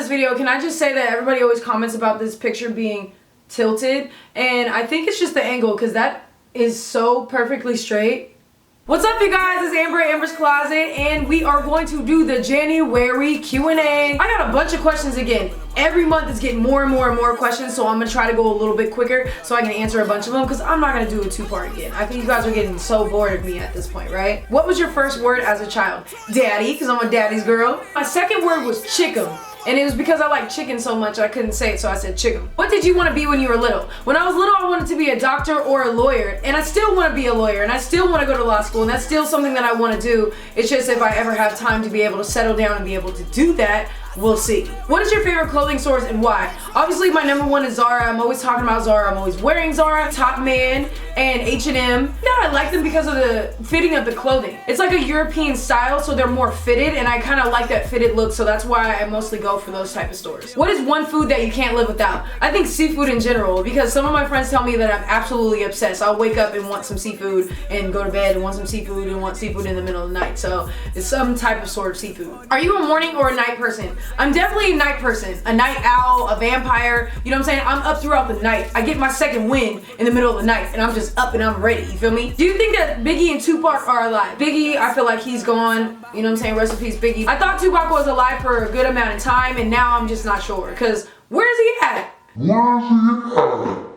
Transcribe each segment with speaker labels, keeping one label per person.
Speaker 1: this video, can I just say that everybody always comments about this picture being tilted, and I think it's just the angle because that is so perfectly straight. What's up, you guys? It's Amber at Amber's Closet, and we are going to do the January Q&A. I got a bunch of questions again. Every month is getting more and more and more questions, so I'm gonna try to go a little bit quicker so I can answer a bunch of them because I'm not gonna do a two-part again. I think you guys are getting so bored of me at this point, right? What was your first word as a child? Daddy, because I'm a daddy's girl. My second word was chicken. And it was because I like chicken so much I couldn't say it, so I said chicken. What did you want to be when you were little? When I was little, I wanted to be a doctor or a lawyer, and I still want to be a lawyer, and I still want to go to law school, and that's still something that I want to do. It's just if I ever have time to be able to settle down and be able to do that, we'll see. What is your favorite clothing source and why? Obviously, my number one is Zara. I'm always talking about Zara. I'm always wearing Zara, Top Man, and H&M. Yeah, I like them because of the fitting of the clothing. It's like a European style, so they're more fitted, and I kind of like that fitted look, so that's why I mostly go for those type of stores. What is one food that you can't live without? I think seafood in general, because some of my friends tell me that I'm absolutely obsessed. I'll wake up and want some seafood, and go to bed and want some seafood, and want seafood in the middle of the night. So it's some type of sort of seafood. Are you a morning or a night person? I'm definitely a night person. A night owl, a vampire, you know what I'm saying? I'm up throughout the night. I get my second wind in the middle of the night, and I'm just up and I'm ready, you feel me? Do you think that Biggie and Tupac are alive? Biggie, I feel like he's gone, you know what I'm saying? Rest in peace, Biggie. I thought Tupac was alive for a good amount of time, and now I'm just not sure, because where is he at?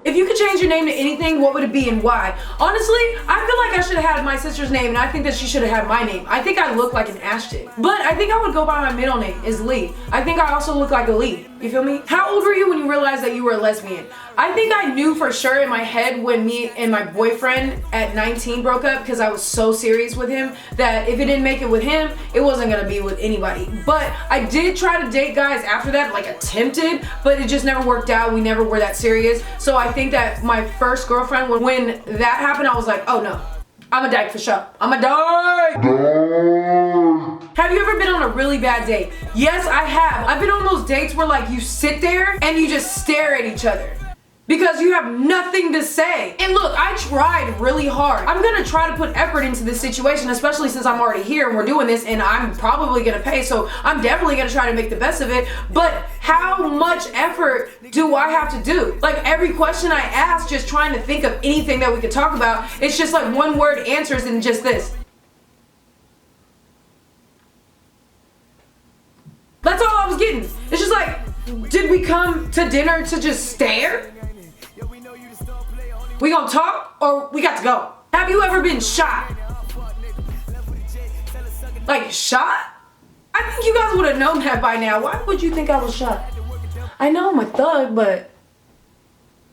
Speaker 1: If you could change your name to anything, what would it be and why? Honestly, I feel like I should have had my sister's name, and I think that she should have had my name. I think I look like an Ashton. But I think I would go by my middle name, is Lee. I think I also look like a Lee. You feel me? How old were you when you realized that you were a lesbian? I think I knew for sure in my head when me and my boyfriend at 19 broke up, because I was so serious with him that if it didn't make it with him, it wasn't gonna be with anybody. But I did try to date guys after that, like attempted, but it just never worked out. We never were that serious. So I think that my first girlfriend, when that happened, I was like, oh no, I'm a dyke for sure. I'm a dyke. Have you ever been on a really bad date? Yes, I have. I've been on those dates where like you sit there and you just stare at each other because you have nothing to say. And look, I tried really hard. I'm gonna try to put effort into this situation, especially since I'm already here and we're doing this and I'm probably gonna pay, so I'm definitely gonna try to make the best of it. But how much effort do I have to do? Like every question I ask, just trying to think of anything that we could talk about, it's just like one word answers and just this. That's all I was getting. It's just like, did we come to dinner to just stare? We gonna talk or we got to go? Have you ever been shot? Like shot? I think you guys would have known that by now. Why would you think I was shot? I know I'm a thug, but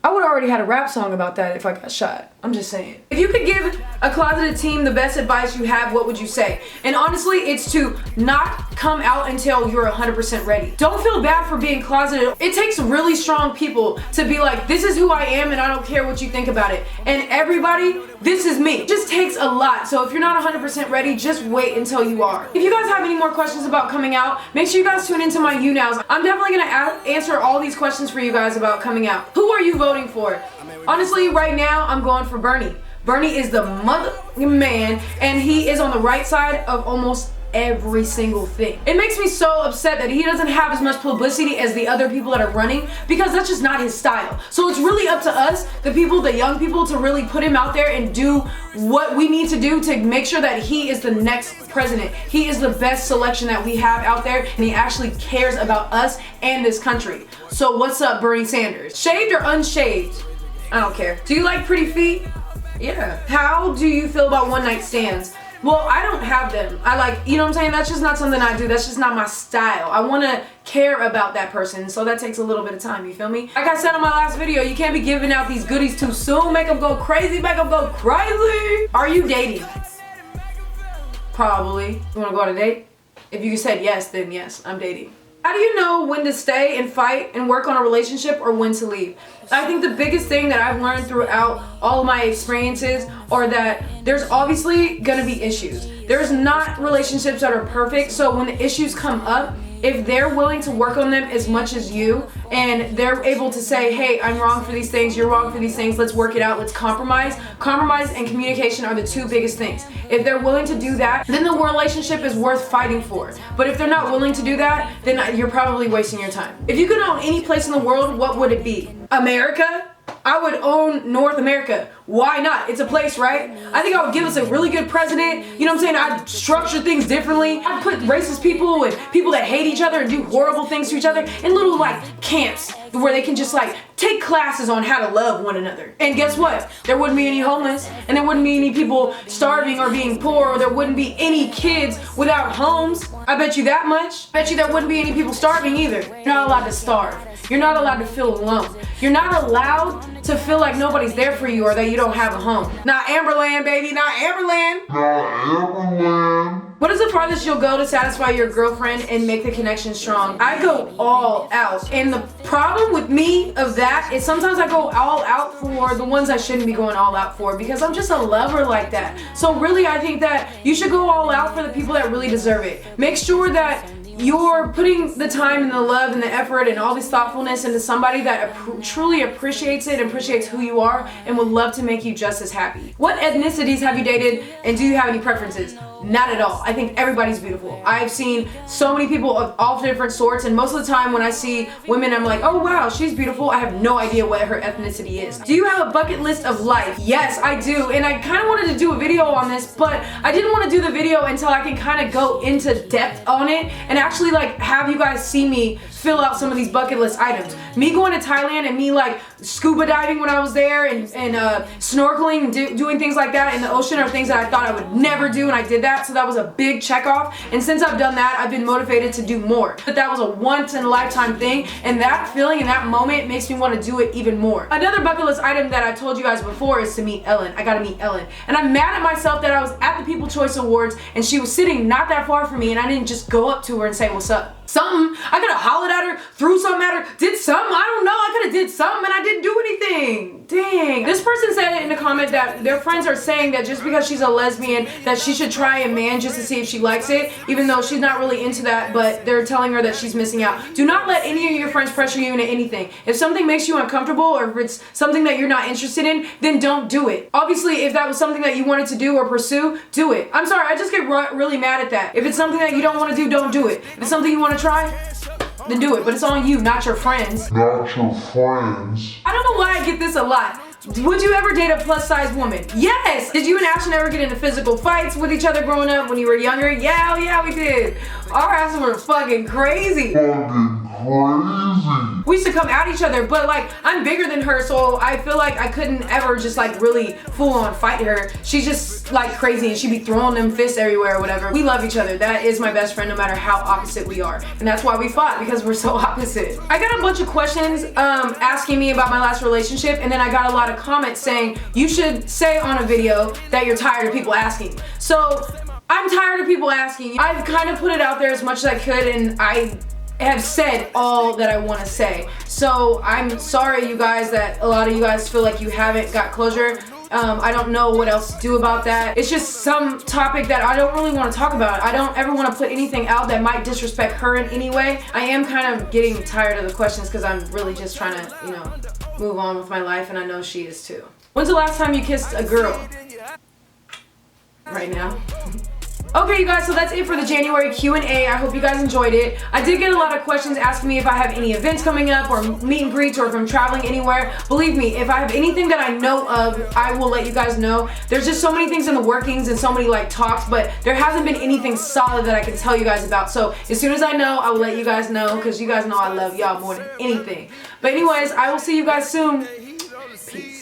Speaker 1: I would already had a rap song about that if I got shot. I'm just saying. If you could give a closeted team the best advice you have, what would you say? And honestly, it's to not come out until you're 100% ready. Don't feel bad for being closeted. It takes really strong people to be like, this is who I am and I don't care what you think about it. And everybody, this is me. It just takes a lot. So if you're not 100% ready, just wait until you are. If you guys have any more questions about coming out, make sure you guys tune into my You Nows. I'm definitely gonna answer all these questions for you guys about coming out. Who are you voting for? Honestly, right now, I'm going for Bernie. Bernie is the mother man, and he is on the right side of almost every single thing. It makes me so upset that he doesn't have as much publicity as the other people that are running, because that's just not his style. So it's really up to us, the people, the young people, to really put him out there and do what we need to do to make sure that he is the next president. He is the best selection that we have out there, and he actually cares about us and this country. So what's up, Bernie Sanders? Shaved or unshaved? I don't care. Do you like pretty feet? Yeah. How do you feel about one night stands? Well, I don't have them. I like, you know what I'm saying? That's just not something I do. That's just not my style. I want to care about that person, so that takes a little bit of time, you feel me? Like I said in my last video, you can't be giving out these goodies too soon. Make them go crazy, make them go crazy. Are you dating? Probably. You want to go on a date? If you said yes, then yes, I'm dating. How do you know when to stay and fight and work on a relationship or when to leave? I think the biggest thing that I've learned throughout all of my experiences are that there's obviously gonna be issues. There's not relationships that are perfect, so when the issues come up, if they're willing to work on them as much as you, and they're able to say, hey, I'm wrong for these things, you're wrong for these things, let's work it out, let's compromise. Compromise and communication are the two biggest things. If they're willing to do that, then the relationship is worth fighting for. But if they're not willing to do that, then you're probably wasting your time. If you could own any place in the world, what would it be? America? I would own North America. Why not? It's a place, right? I think I would give us a really good president. You know what I'm saying? I'd structure things differently. I'd put racist people and people that hate each other and do horrible things to each other in little like camps where they can just like take classes on how to love one another. And guess what? There wouldn't be any homeless, and there wouldn't be any people starving or being poor, or there wouldn't be any kids without homes. I bet you that much. I bet you there wouldn't be any people starving either. You're not allowed to starve. You're not allowed to feel alone. You're not allowed to feel like nobody's there for you or that you don't have a home. Not Amberland, baby, not Amberland.
Speaker 2: Not Amberland.
Speaker 1: What is the farthest you'll go to satisfy your girlfriend and make the connection strong? I go all out. And the problem with me of that is sometimes I go all out for the ones I shouldn't be going all out for because I'm just a lover like that. So really, I think that you should go all out for the people that really deserve it. Make sure that you're putting the time and the love and the effort and all this thoughtfulness into somebody that truly appreciates it, appreciates who you are, and would love to make you just as happy. What ethnicities have you dated, and do you have any preferences? Not at all. I think everybody's beautiful. I've seen so many people of all different sorts, and most of the time when I see women, I'm like, oh wow, she's beautiful. I have no idea what her ethnicity is. Do you have a bucket list of life? Yes, I do, and I kind of wanted to do a video on this, but I didn't want to do the video until I can kind of go into depth on it and actually like have you guys see me fill out some of these bucket list items. Me going to Thailand and me like scuba diving when I was there and snorkeling and doing things like that in the ocean are things that I thought I would never do, and I did that, so that was a big check off. And since I've done that, I've been motivated to do more. But that was a once in a lifetime thing, and that feeling and that moment makes me want to do it even more. Another bucket list item that I've told you guys before is to meet Ellen. I gotta meet Ellen. And I'm mad at myself that I was at the People's Choice Awards and she was sitting not that far from me and I didn't just go up to her and say, what's up? Something. I could have hollered at her, threw something at her, did something. I don't know. I could have did something and I didn't do anything. Dang. This person said in a comment that their friends are saying that just because she's a lesbian that she should try a man just to see if she likes it, even though she's not really into that, but they're telling her that she's missing out. Do not let any of your friends pressure you into anything. If something makes you uncomfortable or if it's something that you're not interested in, then don't do it. Obviously, if that was something that you wanted to do or pursue, do it. I'm sorry, I just get really mad at that. If it's something that you don't want to do, don't do it. If it's something you want to try, then do it, but it's on you, not your friends.
Speaker 2: Not your friends.
Speaker 1: I don't know why I get this a lot. Would you ever date a plus size woman? Yes! Did you and Ashton ever get into physical fights with each other growing up when you were younger? Yeah, we did. Our asses were fucking crazy. We used to come at each other, but like, I'm bigger than her, so I feel like I couldn't ever just like really full on fight her. She's just like crazy and she'd be throwing them fists everywhere or whatever. We love each other. That is my best friend no matter how opposite we are. And that's why we fought, because we're so opposite. I got a bunch of questions asking me about my last relationship, and then I got a lot of comments saying you should say on a video that you're tired of people asking. So I'm tired of people asking. I've kind of put it out there as much as I could, and I have said all that I want to say. So I'm sorry, you guys, that a lot of you guys feel like you haven't got closure. I don't know what else to do about that. It's just some topic that I don't really want to talk about. I don't ever want to put anything out that might disrespect her in any way. I am kind of getting tired of the questions because I'm really just trying to, you know, move on with my life, and I know she is too. When's the last time you kissed a girl? Right now. Okay, you guys, so that's it for the January Q&A. I hope you guys enjoyed it. I did get a lot of questions asking me if I have any events coming up or meet and greets or if I'm traveling anywhere. Believe me, if I have anything that I know of, I will let you guys know. There's just so many things in the workings and so many like talks, but there hasn't been anything solid that I can tell you guys about. So as soon as I know, I will let you guys know, because you guys know I love y'all more than anything. But anyways, I will see you guys soon. Peace.